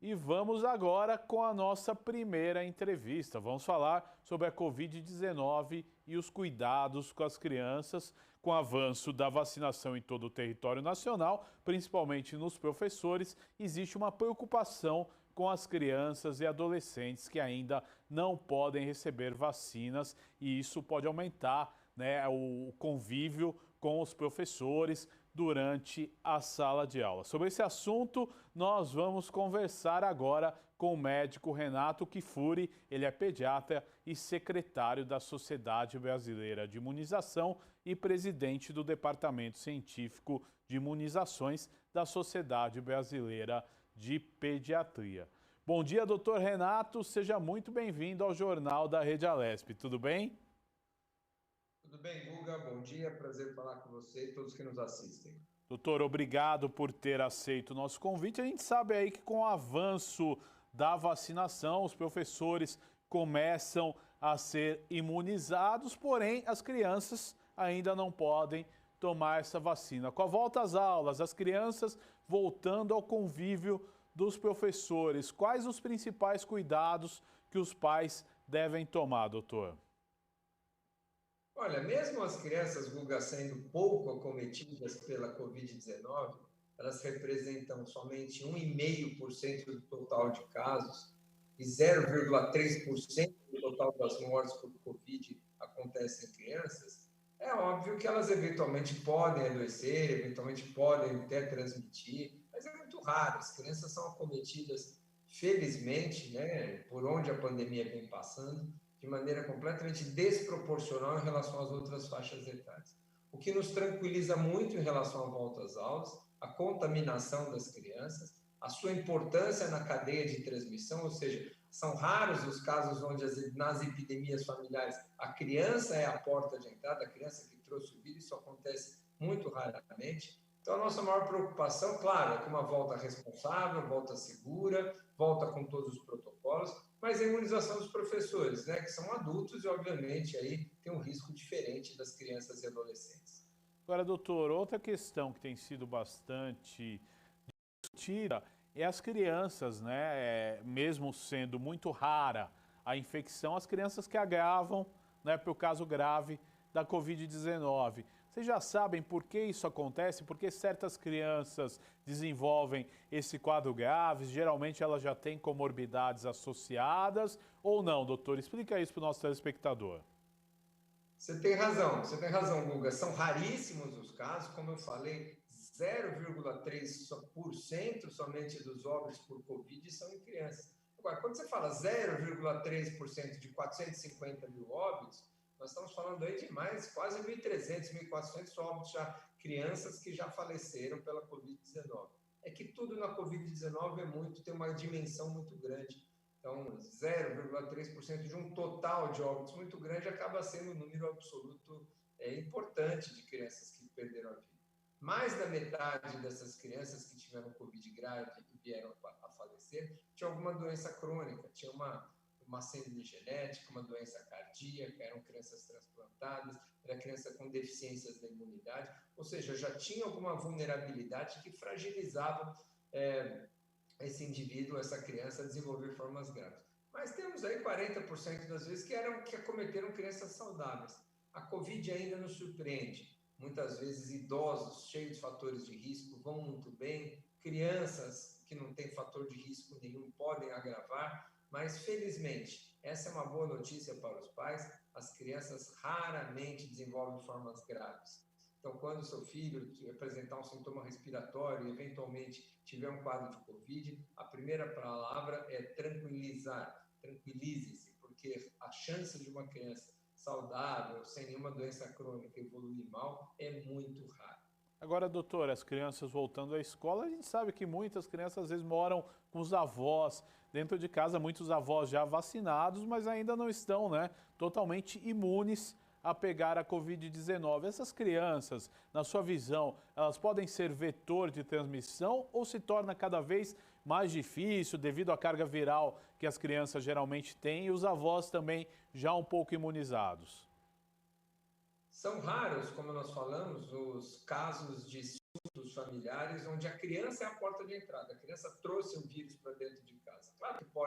E vamos agora com a nossa primeira entrevista. Vamos falar sobre a Covid-19 e os cuidados com as crianças, com o avanço da vacinação em todo o território nacional, principalmente nos professores. Existe uma preocupação com as crianças e adolescentes que ainda não podem receber vacinas e isso pode aumentar, né, o convívio com os professores durante a sala de aula. Sobre esse assunto, nós vamos conversar agora com o médico Renato Kifuri. Ele é pediatra e secretário da Sociedade Brasileira de Imunização e presidente do Departamento Científico de Imunizações da Sociedade Brasileira de Pediatria. Bom dia, doutor Renato. Seja muito bem-vindo ao Jornal da Rede Alesp. Tudo bem? Tudo bem, Guga? Bom dia, prazer falar com você e todos que nos assistem. Doutor, obrigado por ter aceito o nosso convite. A gente sabe aí que com o avanço da vacinação, os professores começam a ser imunizados, porém as crianças ainda não podem tomar essa vacina. Com a volta às aulas, as crianças voltando ao convívio dos professores, quais os principais cuidados que os pais devem tomar, doutor? Olha, mesmo as crianças, Guga, sendo pouco acometidas pela Covid-19, elas representam somente 1,5% do total de casos e 0,3% do total das mortes por Covid acontecem em crianças. É óbvio que elas eventualmente podem adoecer, eventualmente podem até transmitir, mas é muito raro. As crianças são acometidas, felizmente, né, por onde a pandemia vem passando, de maneira completamente desproporcional em relação às outras faixas etárias. O que nos tranquiliza muito em relação à volta às aulas, a contaminação das crianças, a sua importância na cadeia de transmissão, ou seja, são raros os casos onde nas epidemias familiares a criança é a porta de entrada, a criança que trouxe o vírus, isso acontece muito raramente. Então, a nossa maior preocupação, claro, é com uma volta responsável, volta segura, volta com todos os protocolos, mas a imunização dos professores, né, que são adultos e, obviamente, aí tem um risco diferente das crianças e adolescentes. Agora, doutor, outra questão que tem sido bastante discutida é as crianças, né? Mesmo sendo muito rara a infecção, as crianças que agravam, né, para o caso grave da Covid-19. Vocês já sabem por que isso acontece? Por que certas crianças desenvolvem esse quadro grave? Geralmente elas já têm comorbidades associadas ou não, doutor? Explica isso para o nosso telespectador. Você tem razão, Guga. São raríssimos os casos, como eu falei, 0,3% somente dos óbitos por Covid são em crianças. Agora, quando você fala 0,3% de 450 mil óbitos, nós estamos falando aí de mais quase 1.300, 1.400 óbitos já, crianças que já faleceram pela Covid-19. É que tudo na Covid-19 tem uma dimensão muito grande. Então, 0,3% de um total de óbitos muito grande acaba sendo um número absoluto importante de crianças que perderam a vida. Mais da metade dessas crianças que tiveram Covid grave e vieram a falecer tinha alguma doença crônica, tinha uma síndrome genética, uma doença cardíaca, eram crianças transplantadas, era criança com deficiências da imunidade, ou seja, já tinha alguma vulnerabilidade que fragilizava esse indivíduo, essa criança, a desenvolver formas graves. Mas temos aí 40% das vezes que acometeram crianças saudáveis. A Covid ainda nos surpreende. Muitas vezes idosos, cheios de fatores de risco, vão muito bem. Crianças que não têm fator de risco nenhum podem agravar. Mas, felizmente, essa é uma boa notícia para os pais. As crianças raramente desenvolvem formas graves. Então, quando seu filho apresentar um sintoma respiratório e, eventualmente, tiver um quadro de Covid, a primeira palavra é tranquilizar. Tranquilize-se, porque a chance de uma criança saudável, sem nenhuma doença crônica, evoluir mal é muito rara. Agora, doutor, as crianças voltando à escola, a gente sabe que muitas crianças às vezes moram com os avós dentro de casa, muitos avós já vacinados, mas ainda não estão, né, totalmente imunes a pegar a Covid-19. Essas crianças, na sua visão, elas podem ser vetor de transmissão ou se torna cada vez mais difícil devido à carga viral que as crianças geralmente têm e os avós também já um pouco imunizados? São raros, como nós falamos, os casos de surtos familiares onde a criança é a porta de entrada. A criança trouxe o vírus para dentro de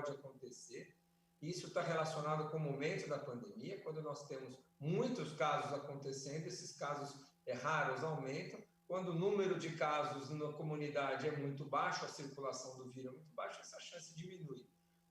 pode acontecer. Isso está relacionado com o momento da pandemia, quando nós temos muitos casos acontecendo, esses casos raros aumentam. Quando o número de casos na comunidade é muito baixo, a circulação do vírus é muito baixa, essa chance diminui.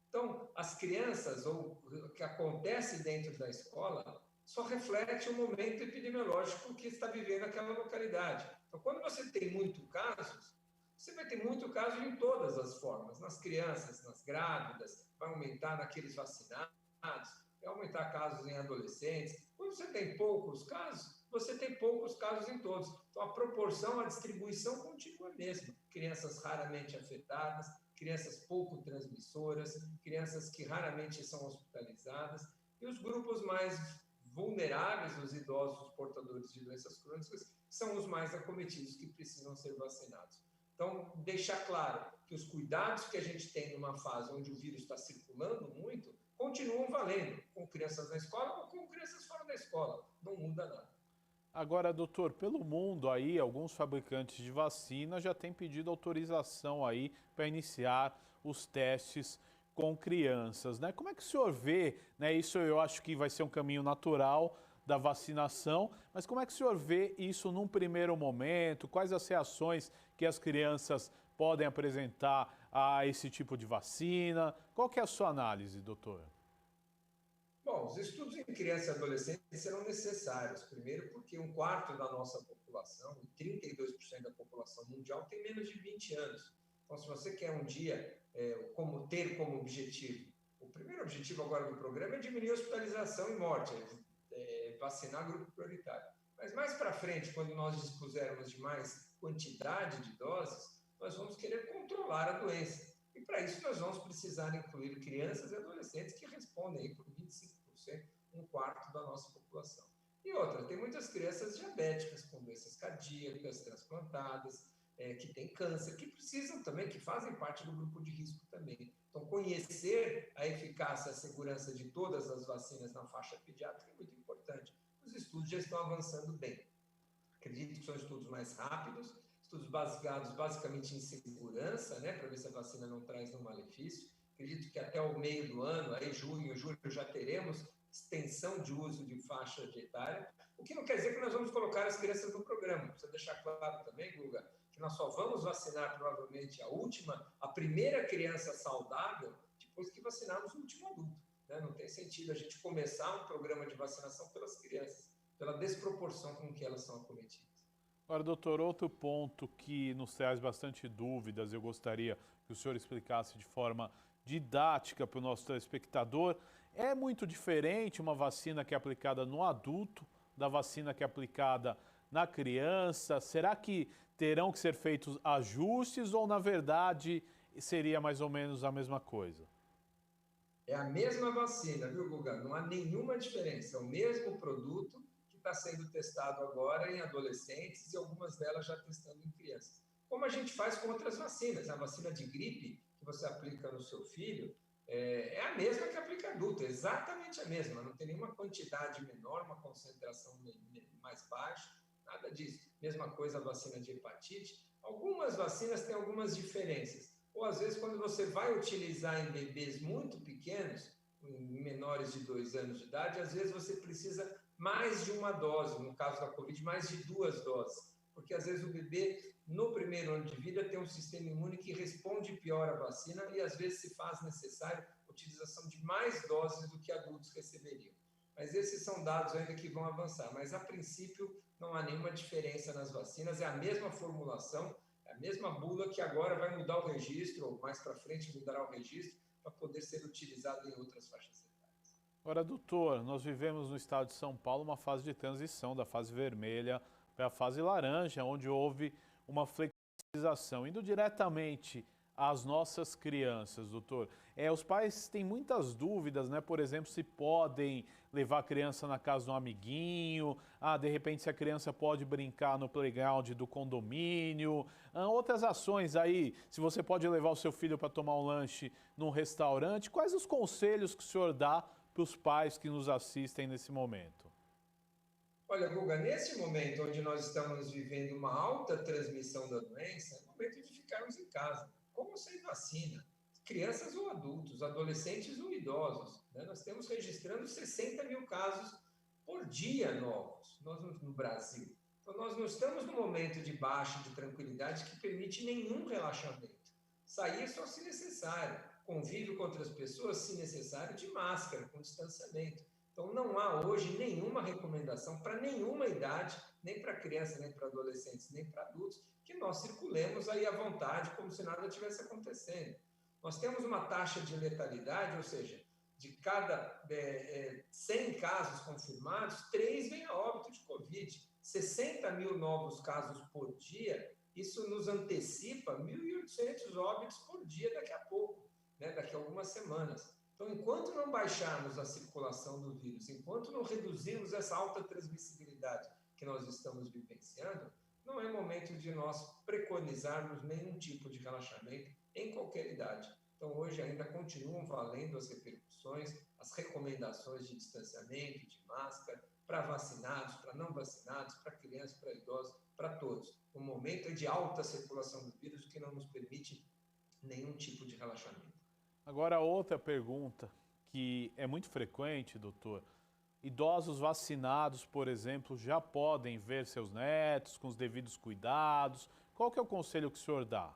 Então, as crianças, ou o que acontece dentro da escola, só reflete o momento epidemiológico que está vivendo aquela localidade. Então, quando você tem muito casos, você vai ter muito caso em todas as formas, nas crianças, nas grávidas, vai aumentar naqueles vacinados, vai aumentar casos em adolescentes. Quando você tem poucos casos, você tem poucos casos em todos. Então, a proporção, a distribuição continua a mesma. Crianças raramente afetadas, crianças pouco transmissoras, crianças que raramente são hospitalizadas, e os grupos mais vulneráveis, os idosos, os portadores de doenças crônicas, são os mais acometidos que precisam ser vacinados. Então, deixar claro que os cuidados que a gente tem numa fase onde o vírus está circulando muito, continuam valendo, com crianças na escola ou com crianças fora da escola. Não muda nada. Agora, doutor, pelo mundo aí, alguns fabricantes de vacina já têm pedido autorização aí para iniciar os testes com crianças, né? Como é que o senhor vê, né? Isso eu acho que vai ser um caminho natural da vacinação, mas como é que o senhor vê isso num primeiro momento? Quais as reações que as crianças podem apresentar a esse tipo de vacina? Qual que é a sua análise, doutor? Bom, os estudos em crianças e adolescentes serão necessários. Primeiro, porque um quarto da nossa população, 32% da população mundial, tem menos de 20 anos. Então, se você quer um dia ter como objetivo, o primeiro objetivo agora do programa é diminuir a hospitalização e morte, vacinar grupo prioritário. Mas mais para frente, quando nós dispusermos de mais quantidade de doses, nós vamos querer controlar a doença. E para isso nós vamos precisar incluir crianças e adolescentes que respondem aí por 25%, um quarto da nossa população. E outra, tem muitas crianças diabéticas com doenças cardíacas, transplantadas, que têm câncer, que precisam também, que fazem parte do grupo de risco também. Então, conhecer a eficácia e a segurança de todas as vacinas na faixa pediátrica é muito importante. Os estudos já estão avançando bem. Acredito que são estudos mais rápidos, estudos baseados basicamente em segurança, né, para ver se a vacina não traz nenhum malefício. Acredito que até o meio do ano, aí junho, julho, já teremos extensão de uso de faixa de etária, o que não quer dizer que nós vamos colocar as crianças no programa. Precisa deixar claro também, Guga, que nós só vamos vacinar provavelmente a primeira criança saudável depois que vacinarmos o último adulto. Né? Não tem sentido a gente começar um programa de vacinação pelas crianças, pela desproporção com que elas são acometidas. Agora, doutor, outro ponto que nos traz bastante dúvidas, eu gostaria que o senhor explicasse de forma didática para o nosso telespectador. É muito diferente uma vacina que é aplicada no adulto da vacina que é aplicada na criança? Será que terão que ser feitos ajustes ou, na verdade, seria mais ou menos a mesma coisa? É a mesma vacina, viu, Guga? Não há nenhuma diferença. É o mesmo produto que está sendo testado agora em adolescentes e algumas delas já testando em crianças. Como a gente faz com outras vacinas. A vacina de gripe que você aplica no seu filho é a mesma que aplica adulto, exatamente a mesma. Não tem nenhuma quantidade menor, uma concentração mais baixa, nada disso. Mesma coisa a vacina de hepatite. Algumas vacinas têm algumas diferenças. Ou às vezes quando você vai utilizar em bebês muito pequenos, em menores de 2 anos de idade, às vezes você precisa mais de uma dose, no caso da Covid, mais de 2 doses, porque às vezes o bebê, no primeiro ano de vida, tem um sistema imune que responde pior à vacina e às vezes se faz necessário a utilização de mais doses do que adultos receberiam. Mas esses são dados ainda que vão avançar, mas a princípio não há nenhuma diferença nas vacinas, é a mesma formulação, a mesma bula que agora vai mudar o registro, ou mais para frente mudará o registro, para poder ser utilizado em outras faixas etárias. Ora, doutor, nós vivemos no estado de São Paulo uma fase de transição da fase vermelha para a fase laranja, onde houve uma flexibilização. Indo diretamente às nossas crianças, doutor, os pais têm muitas dúvidas, né? Por exemplo, se podem levar a criança na casa de um amiguinho, de repente se a criança pode brincar no playground do condomínio, outras ações aí, se você pode levar o seu filho para tomar um lanche num restaurante. Quais os conselhos que o senhor dá para os pais que nos assistem nesse momento? Olha, Guga, nesse momento onde nós estamos vivendo uma alta transmissão da doença, é momento de ficarmos em casa, como sem vacina. crianças ou adultos, adolescentes ou idosos. Né? Nós temos registrando 60 mil casos por dia novos no Brasil. Então, nós não estamos num momento de baixa, de tranquilidade, que permite nenhum relaxamento. Sair só se necessário, convívio com outras pessoas, se necessário, de máscara, com distanciamento. Então, não há hoje nenhuma recomendação para nenhuma idade, nem para criança, nem para adolescentes, nem para adultos, que nós circulemos aí à vontade, como se nada tivesse acontecendo. Nós temos uma taxa de letalidade, ou seja, de cada 100 casos confirmados, 3 vêm a óbito de Covid. 60 mil novos casos por dia, isso nos antecipa 1.800 óbitos por dia daqui a pouco, né? Daqui a algumas semanas. Então, enquanto não baixarmos a circulação do vírus, enquanto não reduzirmos essa alta transmissibilidade que nós estamos vivenciando, não é momento de nós preconizarmos nenhum tipo de relaxamento em qualquer idade. Então, hoje ainda continuam valendo as repercussões, as recomendações de distanciamento, de máscara, para vacinados, para não vacinados, para crianças, para idosos, para todos. O momento é de alta circulação do vírus, que não nos permite nenhum tipo de relaxamento. Agora, outra pergunta que é muito frequente, doutor. Idosos vacinados, por exemplo, já podem ver seus netos com os devidos cuidados? Qual que é o conselho que o senhor dá?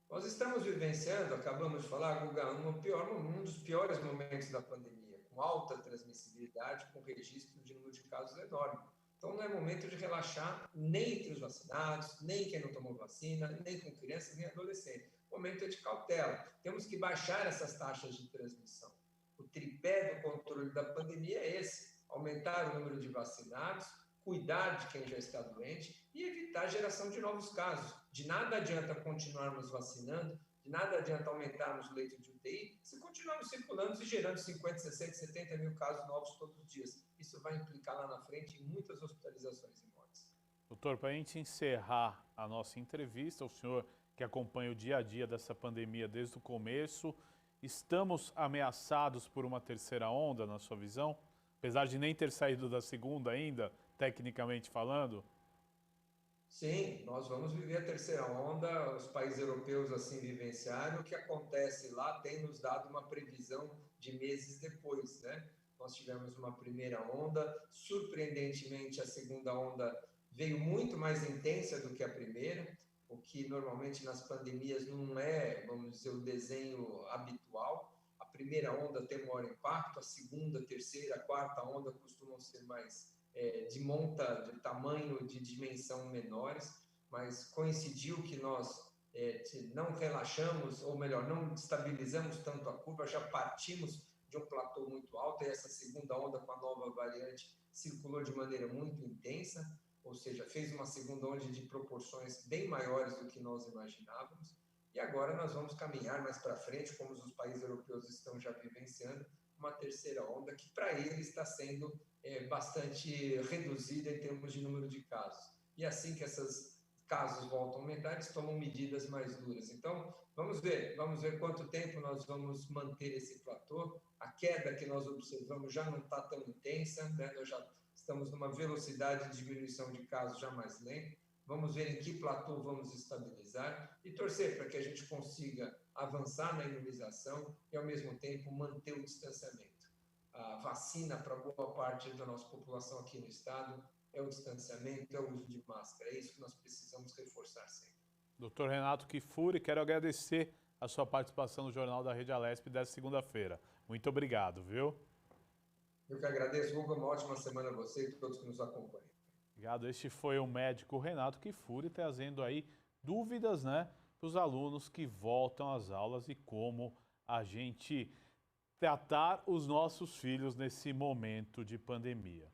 Nós estamos vivenciando, acabamos de falar, Guga, um dos piores momentos da pandemia, com alta transmissibilidade, com registro de número de casos enorme. Então, não é momento de relaxar nem entre os vacinados, nem quem não tomou vacina, nem com crianças, nem adolescentes. O momento é de cautela. Temos que baixar essas taxas de transmissão. O tripé do controle da pandemia é esse: aumentar o número de vacinados, cuidar de quem já está doente e evitar a geração de novos casos. De nada adianta continuarmos vacinando, de nada adianta aumentarmos o leito de UTI, se continuarmos circulando e gerando 50, 60, 70 mil casos novos todos os dias. Isso vai implicar lá na frente em muitas hospitalizações e mortes. Doutor, para a gente encerrar a nossa entrevista, o senhor que acompanha o dia a dia dessa pandemia desde o começo, estamos ameaçados por uma terceira onda, na sua visão? Apesar de nem ter saído da segunda ainda, tecnicamente falando? Sim, nós vamos viver a terceira onda, os países europeus assim vivenciaram. O que acontece lá tem nos dado uma previsão de meses depois, né? Nós tivemos uma primeira onda, surpreendentemente a segunda onda veio muito mais intensa do que a primeira, o que normalmente nas pandemias não é, vamos dizer, o desenho habitual. A primeira onda tem maior impacto, a segunda, terceira, quarta onda costumam ser mais de tamanho, de dimensão menores, mas coincidiu que nós não relaxamos, ou melhor, não estabilizamos tanto a curva, já partimos de um platô muito alto, e essa segunda onda com a nova variante circulou de maneira muito intensa, ou seja, fez uma segunda onda de proporções bem maiores do que nós imaginávamos, e agora nós vamos caminhar mais para frente, como os países europeus estão já vivenciando, uma terceira onda que para eles está sendo bastante reduzida em termos de número de casos. E assim que esses casos voltam a aumentar, eles tomam medidas mais duras. Então, vamos ver quanto tempo nós vamos manter esse platô. A queda que nós observamos já não está tão intensa, né? Nós já estamos numa velocidade de diminuição de casos já mais lenta. Vamos ver em que platô vamos estabilizar e torcer para que a gente consiga avançar na imunização e, ao mesmo tempo, manter o distanciamento. A vacina para boa parte da nossa população aqui no estado é o distanciamento, é o uso de máscara. É isso que nós precisamos reforçar sempre. Doutor Renato Kifuri, quero agradecer a sua participação no Jornal da Rede Alesp desta segunda-feira. Muito obrigado, viu? Eu que agradeço, Hugo. Uma ótima semana a você e a todos que nos acompanham. Obrigado. Este foi o médico Renato Kifuri trazendo aí dúvidas, né, para os alunos que voltam às aulas e como a gente tratar os nossos filhos nesse momento de pandemia.